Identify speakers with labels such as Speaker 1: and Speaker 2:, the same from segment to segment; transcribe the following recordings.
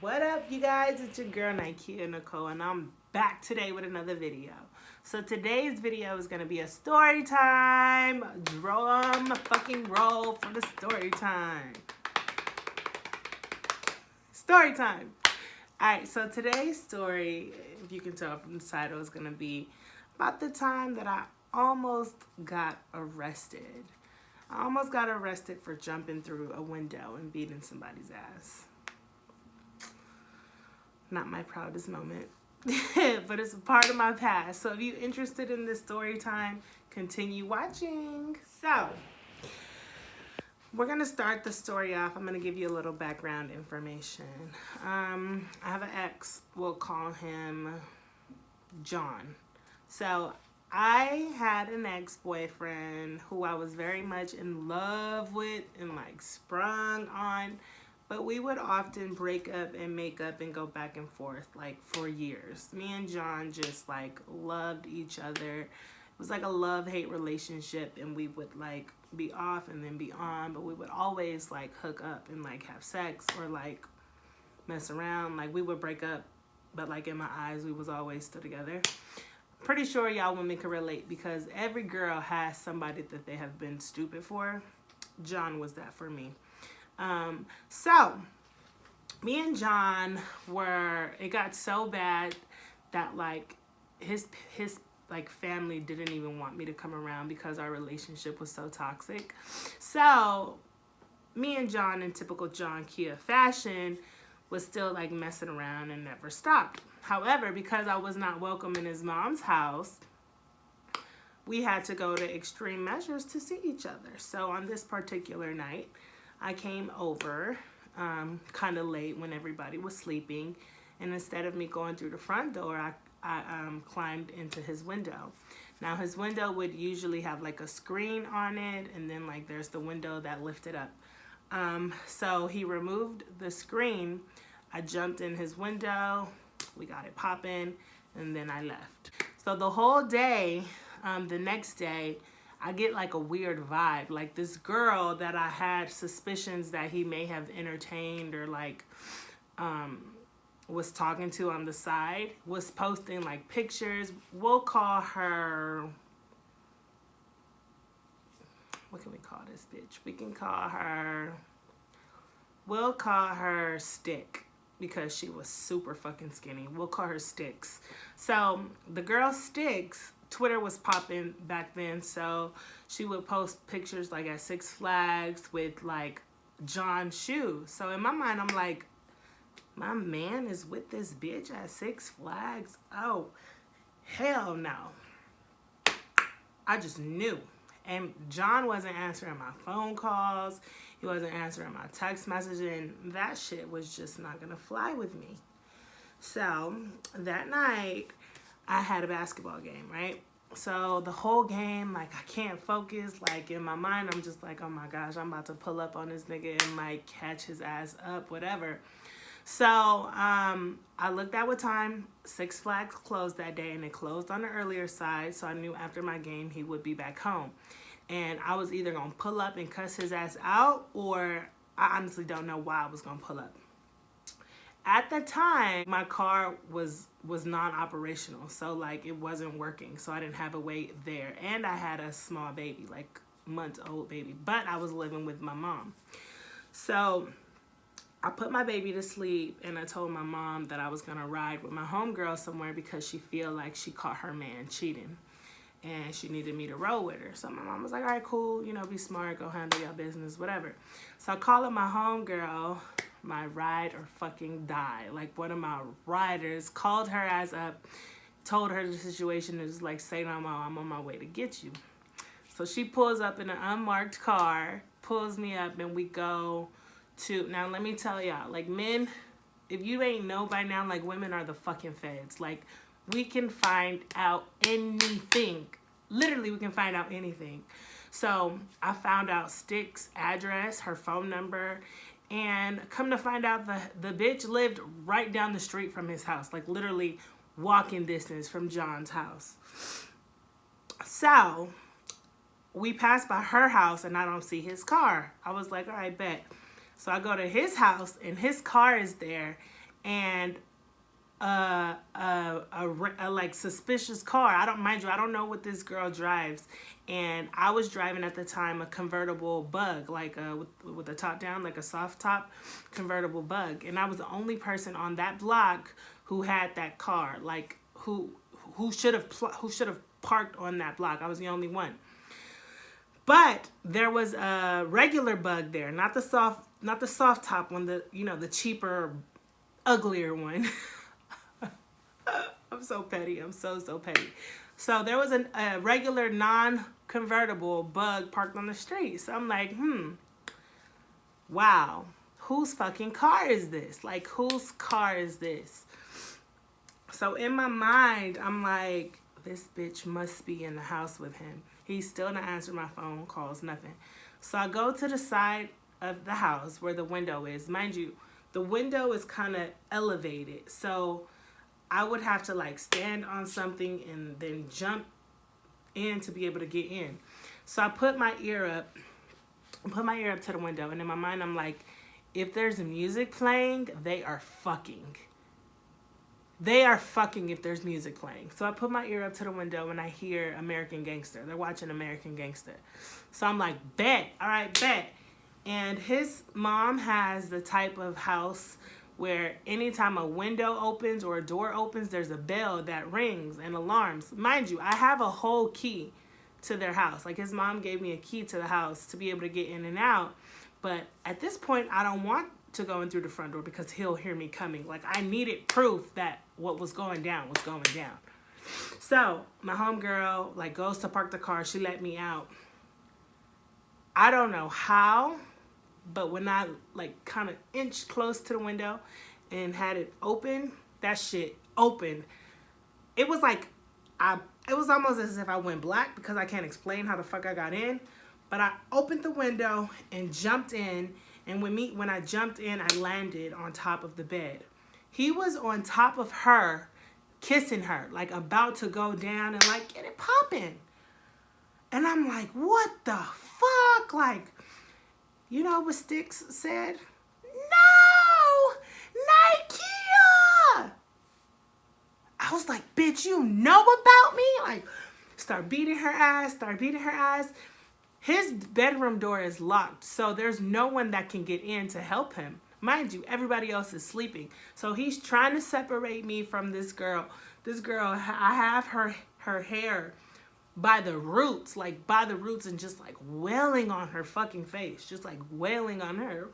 Speaker 1: What up, you guys? It's your girl Nikea Nicole, and I'm back today with another video. So today's video is gonna be a story time. Drum fucking roll for the story time. Story time. Alright, so today's story, if you can tell from the title, is gonna be about the time that I almost got arrested. I almost got arrested for jumping through a window and beating somebody's ass. Not my proudest moment, but it's a part of my past. So if you're interested in this story time, continue watching. So we're gonna start the story off. I'm gonna give you a little background information. I have an ex. We'll call him John. So I had an ex-boyfriend who I was very much in love with and like sprung on. But we would often break up and make up and go back and forth like for years. Me and John just like loved each other. It was like a love-hate relationship, and we would like be off and then be on, but we would always like hook up and like have sex or like mess around. Like we would break up, but like in my eyes we was always still together. Pretty sure y'all women can relate because every girl has somebody that they have been stupid for. John was that for me. So me and John it got so bad that like his like family didn't even want me to come around because our relationship was so toxic. So me and John, in typical John Kia fashion, was still like messing around and never stopped. However, because I was not welcome in his mom's house, we had to go to extreme measures to see each other. So on this particular night, I came over kind of late when everybody was sleeping, and instead of me going through the front door, I climbed into his window. Now his window would usually have like a screen on it, and then like there's the window that lifted up. So he removed the screen. I jumped in his window, we got it popping, and then I left. So the whole day, the next day, I get like a weird vibe. Like this girl that I had suspicions that he may have entertained or like was talking to on the side was posting like pictures. We'll call her, what can we call this bitch? We'll call her Stick because she was super fucking skinny. We'll call her Sticks. So the girl Sticks, Twitter was popping back then, so she would post pictures like at Six Flags with like John's shoes. So in my mind, I'm like, my man is with this bitch at Six Flags? Oh, hell no. I just knew. And John wasn't answering my phone calls. He wasn't answering my text messages, and that shit was just not gonna fly with me. So that night, I had a basketball game, right? So the whole game, like I can't focus. Like in my mind, I'm just like, oh my gosh, I'm about to pull up on this nigga and like catch his ass up, whatever. So I looked at what time Six Flags closed that day, and it closed on the earlier side. So I knew after my game he would be back home, and I was either gonna pull up and cuss his ass out, or I honestly don't know why I was gonna pull up. At the time, my car was non-operational, so like it wasn't working, so I didn't have a way there, and I had a small baby, like month-old baby, but I was living with my mom. So I put my baby to sleep, and I told my mom that I was gonna ride with my homegirl somewhere because she feel like she caught her man cheating and she needed me to roll with her. So my mom was like, all right, cool, you know, be smart, go handle your business, whatever. So I called up my homegirl, my ride or fucking die. Like one of my riders called her ass up, told her the situation, and was like, say no more, I'm on my way to get you. So she pulls up in an unmarked car, pulls me up, and we go to, now let me tell y'all, like men, if you ain't know by now, like women are the fucking feds. Like we can find out anything. Literally, we can find out anything. So I found out Stick's address, her phone number, and come to find out the bitch lived right down the street from his house, like literally walking distance from John's house. So we passed by her house and I don't see his car. I was like, all right, bet. So I go to his house and his car is there, and a like suspicious car. I don't mind you. I don't know what this girl drives, and I was driving at the time a convertible Bug, like with the top down, like a soft top convertible Bug, and I was the only person on that block who had that car. Like who should have parked on that block. I was the only one. But there was a regular Bug there, not the soft top one, the cheaper, uglier one. I'm so petty. I'm so petty. So there was a regular non-convertible Bug parked on the street. So I'm like, wow, whose fucking car is this? Like, whose car is this? So in my mind, I'm like, this bitch must be in the house with him. He's still not answering my phone calls, nothing. So I go to the side of the house where the window is. Mind you, the window is kind of elevated. So I would have to like stand on something and then jump in to be able to get in. So I put my ear up to the window, and in my mind I'm like, if there's music playing, they are fucking. They are fucking if there's music playing. So I put my ear up to the window and I hear American Gangster. They're watching American Gangster. So I'm like, bet. All right, bet. And his mom has the type of house where anytime a window opens or a door opens, there's a bell that rings and alarms. Mind you, I have a whole key to their house. Like, his mom gave me a key to the house to be able to get in and out. But at this point, I don't want to go in through the front door because he'll hear me coming. Like, I needed proof that what was going down was going down. So my homegirl like goes to park the car. She let me out. I don't know how, but when I like kind of inched close to the window and had it open, that shit opened. It was like it was almost as if I went black because I can't explain how the fuck I got in. But I opened the window and jumped in, and when I jumped in, I landed on top of the bed. He was on top of her, kissing her, like about to go down and like get it popping. And I'm like, what the fuck? Like, you know what Sticks said? No! Nikea! I was like, bitch, you know about me? Like, start beating her ass. His bedroom door is locked, so there's no one that can get in to help him. Mind you, everybody else is sleeping. So he's trying to separate me from this girl. This girl, I have her hair by the roots, and just like wailing on her fucking face, just like wailing on her.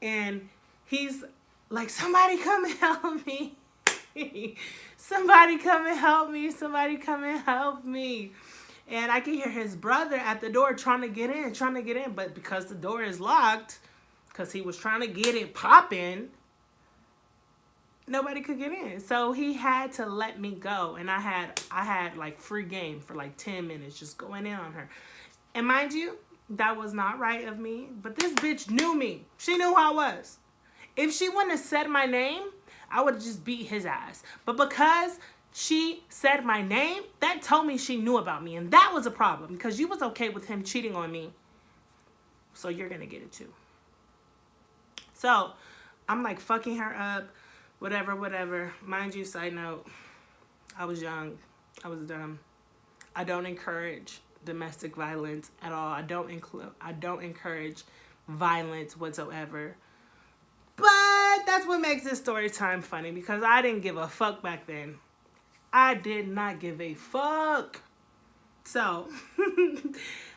Speaker 1: And he's like, somebody come and help me. Somebody come and help me. And I can hear his brother at the door trying to get in. But because the door is locked, because he was trying to get it popping, nobody could get in. So he had to let me go. And I had like free game for like 10 minutes just going in on her. And mind you, that was not right of me. But this bitch knew me. She knew who I was. If she wouldn't have said my name, I would have just beat his ass. But because she said my name, that told me she knew about me. And that was a problem, because you was okay with him cheating on me. So you're going to get it too. So I'm like fucking her up, whatever. Mind you, side note, I was young. I was dumb. I don't encourage domestic violence at all. I don't encourage violence whatsoever. But that's what makes this story time funny, because I didn't give a fuck back then. I did not give a fuck. So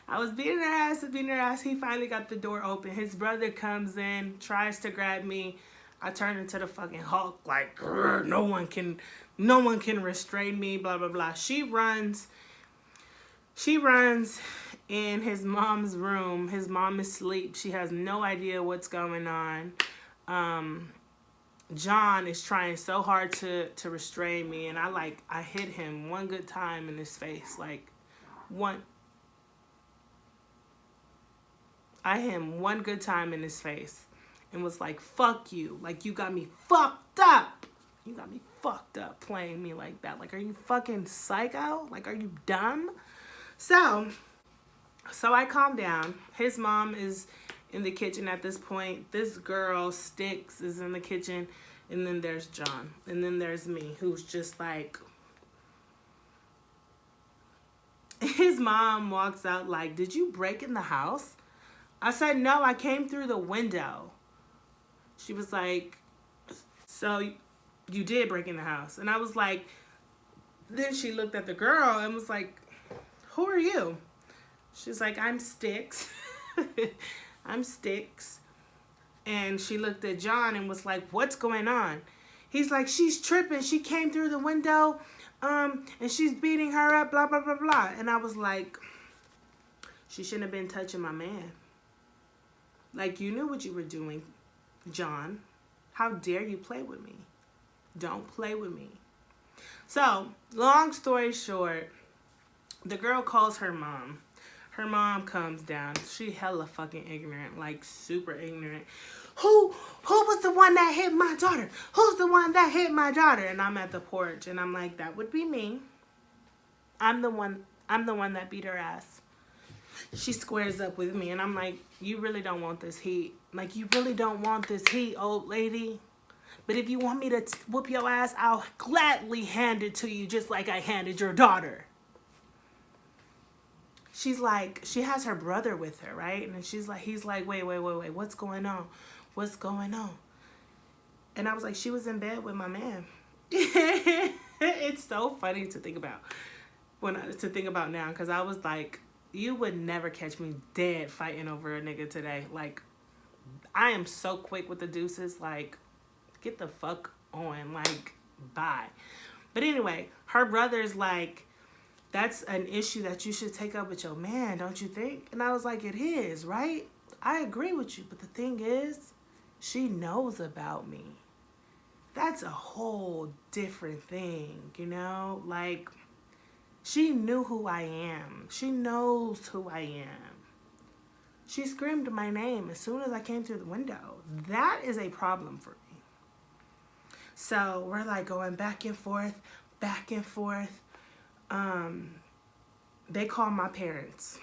Speaker 1: I was beating her ass. He finally got the door open. His brother comes in, tries to grab me. I turn into the fucking Hulk, like, no one can restrain me, blah, blah, blah. She runs in his mom's room. His mom is asleep. She has no idea what's going on. John is trying so hard to restrain me, and I hit him one good time in his face. I hit him one good time in his face and was like, fuck you. Like, you got me fucked up. You got me fucked up playing me like that. Like, are you fucking psycho? Like, are you dumb? So I calmed down. His mom is in the kitchen at this point. This girl, Sticks, is in the kitchen. And then there's John. And then there's me, who's just like, his mom walks out like, did you break in the house? I said, no, I came through the window. She was like, so you did break in the house. And I was like, then she looked at the girl and was like, who are you? She's like, I'm Sticks. I'm Sticks. And she looked at John and was like, what's going on? He's like, she's tripping. She came through the window, and she's beating her up, blah, blah, blah, blah. And I was like, she shouldn't have been touching my man. Like, you knew what you were doing, John. How dare you play with me? Don't play with me. So, long story short, the girl calls her mom. Her mom comes down. She hella fucking ignorant, like super ignorant. Who was the one that hit my daughter? Who's the one that hit my daughter? And I'm at the porch and I'm like, that would be me. I'm the one that beat her ass. She squares up with me and I'm like, you really don't want this heat. Like, you really don't want this heat, old lady. But if you want me to whoop your ass, I'll gladly hand it to you just like I handed your daughter. She's like, she has her brother with her, right? And she's like, he's like, wait, what's going on? What's going on? And I was like, she was in bed with my man. It's so funny to think about now, because I was like, you would never catch me dead fighting over a nigga today. Like, I am so quick with the deuces. Like, get the fuck on. Like, bye. But anyway, her brother's like, that's an issue that you should take up with your man, don't you think? And I was like, it is, right? I agree with you. But the thing is, she knows about me. That's a whole different thing, you know? Like, she knew who I am. She knows who I am. She screamed my name as soon as I came through the window. That is a problem for me. So we're like going back and forth, back and forth. They call my parents.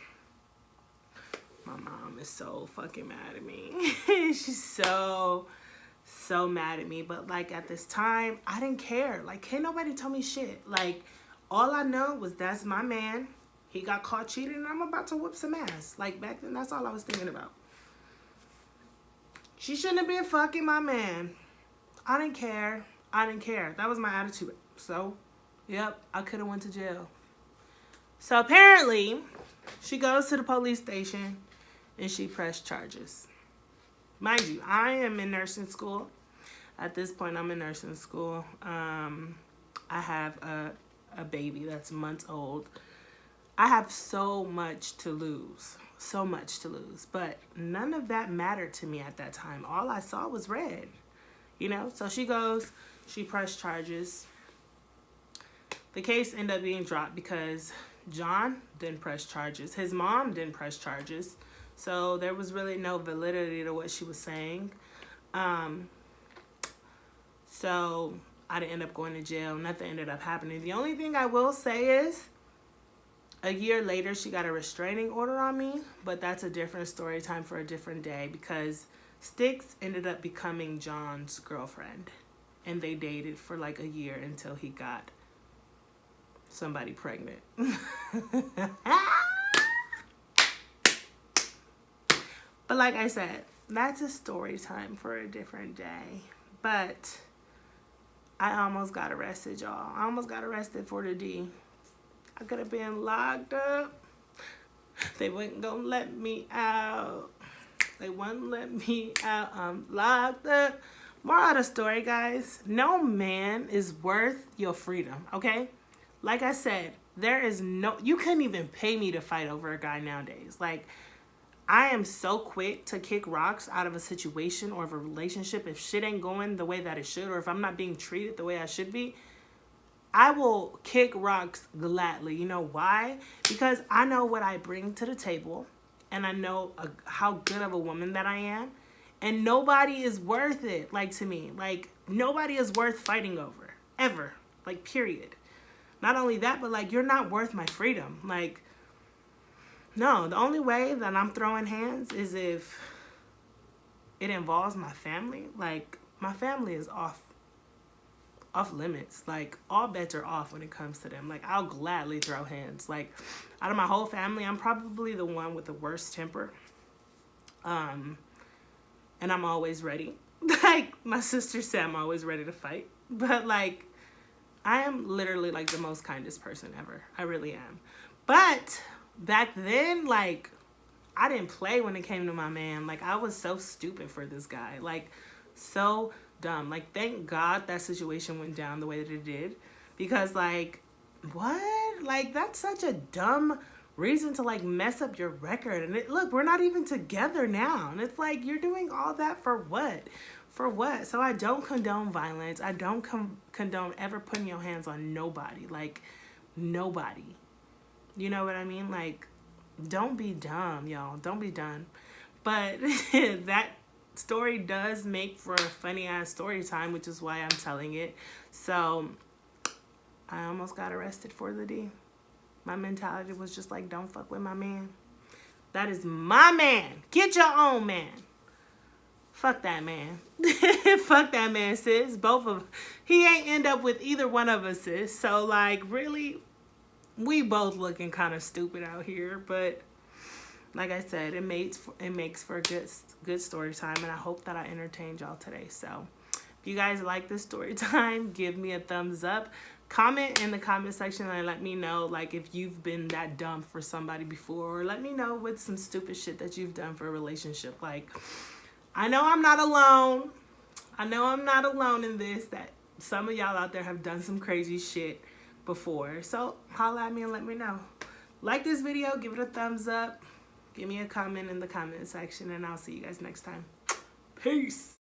Speaker 1: My mom is so fucking mad at me. She's so mad at me. But like at this time, I didn't care. Like, can't nobody tell me shit. Like, all I know was that's my man. He got caught cheating and I'm about to whoop some ass. Like, back then, that's all I was thinking about. She shouldn't have been fucking my man. I didn't care. That was my attitude. So, yep, I could have went to jail. So apparently, she goes to the police station and she pressed charges. Mind you, I am in nursing school. At this point, I'm in nursing school. I have a baby that's months old. I have so much to lose. But none of that mattered to me at that time. All I saw was red. You know? So she goes, she pressed charges. The case ended up being dropped because John didn't press charges. His mom didn't press charges. So there was really no validity to what she was saying. So I didn't end up going to jail. Nothing ended up happening. The only thing I will say is a year later, she got a restraining order on me. But that's a different story time for a different day, because Sticks ended up becoming John's girlfriend. And they dated for like a year until he got somebody pregnant. But like I said, that's a story time for a different day. But I almost got arrested, y'all. I almost got arrested for the D. I could have been locked up. They wasn't gonna let me out. They wouldn't let me out. I'm locked up. Moral of the story, guys. No man is worth your freedom, okay? Like I said, you couldn't even pay me to fight over a guy nowadays. Like, I am so quick to kick rocks out of a situation or of a relationship. If shit ain't going the way that it should, or if I'm not being treated the way I should be, I will kick rocks gladly. You know why? Because I know what I bring to the table, and I know how good of a woman that I am, and nobody is worth it. Like, to me, like, nobody is worth fighting over, ever. Like, period. Not only that, but like, you're not worth my freedom. Like, no, the only way that I'm throwing hands is if it involves my family. Like, my family is off off limits. Like, all bets are off when it comes to them. Like, I'll gladly throw hands. Like, out of my whole family, I'm probably the one with the worst temper. And I'm always ready. Like, my sister said, I'm always ready to fight. But, like, I am literally, like, the most kindest person ever. I really am. But back then, like, I didn't play when it came to my man. Like, I was so stupid for this guy. Like, so dumb. Like, thank God that situation went down the way that it did. Because, like, what? Like, that's such a dumb reason to, like, mess up your record. And look, we're not even together now. And it's like, you're doing all that for what? For what? So I don't condone violence. I don't condone ever putting your hands on nobody. Like, nobody. You know what I mean? Like, don't be dumb, y'all. Don't be dumb. But that story does make for a funny ass story time, which is why I'm telling it. So I almost got arrested for the D. My mentality was just like, don't fuck with my man. That is my man. Get your own man. Fuck that man. Fuck that man, sis. He ain't end up with either one of us, sis. So, like, really, we both looking kind of stupid out here. But like I said, it makes for a good story time. And I hope that I entertained y'all today. So if you guys like this story time, give me a thumbs up. Comment in the comment section and let me know, like, if you've been that dumb for somebody before. Or let me know with some stupid shit that you've done for a relationship. Like, I know I'm not alone. I know I'm not alone in this, that some of y'all out there have done some crazy shit before. So holla at me and let me know. Like this video, give it a thumbs up. Give me a comment in the comment section, and I'll see you guys next time. Peace.